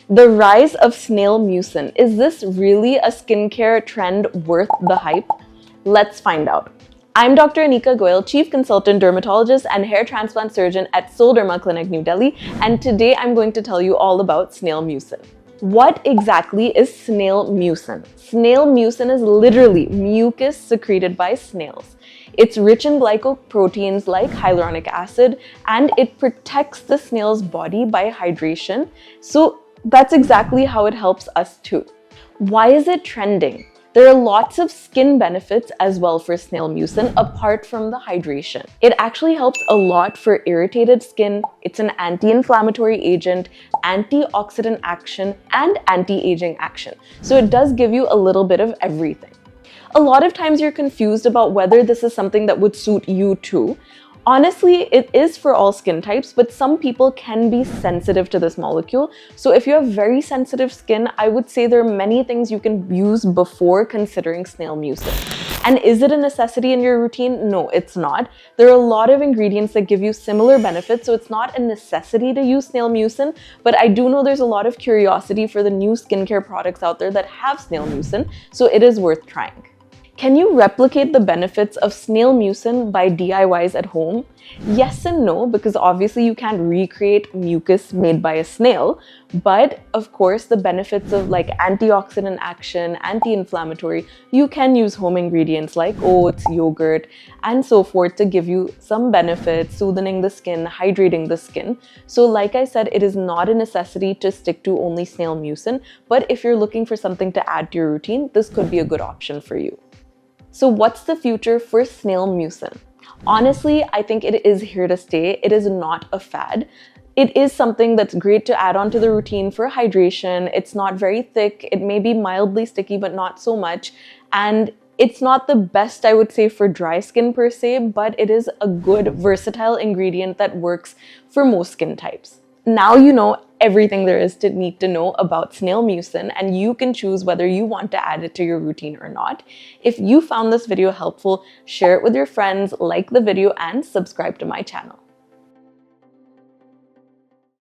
The rise of Snail Mucin. Is this really a skincare trend worth the hype? Let's find out. I'm Dr. 𝐤𝐞𝐬, Chief Consultant Dermatologist and Hair Transplant Surgeon at 𝐸𝐸 Clinic, New Delhi, and today I'm going to tell you all about Snail Mucin. What exactly is Snail Mucin? Snail Mucin is literally mucus secreted by snails. It's rich in glycoproteins like hyaluronic acid, and it protects the snail's body by hydration. So that's exactly how it helps us too. Why is it trending? There are lots of skin benefits as well for Snail Mucin apart from the hydration. It actually helps a lot for irritated skin. It's an anti-inflammatory agent, antioxidant action, and anti-aging action. So it does give you a little bit of everything. A lot of times you're confused about whether this is something that would suit you too. Honestly, it is for all skin types, but some people can be sensitive to this molecule. So if you have very sensitive skin, I would say there are many things you can use before considering Snail Mucin. And is it a necessity in your routine? No, it's not. There are a lot of ingredients that give you similar benefits, so it's not a necessity to use Snail Mucin, but I do know there's a lot of curiosity for the new skincare products out there that have Snail Mucin, so it is worth trying. Can you replicate the benefits of Snail Mucin by DIYs at home? Yes and no, because obviously you can't recreate mucus made by a snail, but of course the benefits of like antioxidant action, anti-inflammatory, you can use home ingredients like oats, yogurt, and so forth to give you some benefits, soothing the skin, hydrating the skin. So like I said, it is not a necessity to stick to only Snail Mucin, but if you're looking for something to add to your routine, this could be a good option for you. So what's the future for Snail Mucin? Honestly, I think it is here to stay. It is not a fad. It is something that's great to add on to the routine for hydration. It's not very thick. It may be mildly sticky, but not so much. And it's not the best, I would say, for dry skin per se, but it is a good, versatile ingredient that works for most skin types. Now you know everything there is to need to know about Snail Mucin, and you can choose whether you want to add it to your routine or not. If you found this video helpful, share it with your friends, like the video, and subscribe to my channel.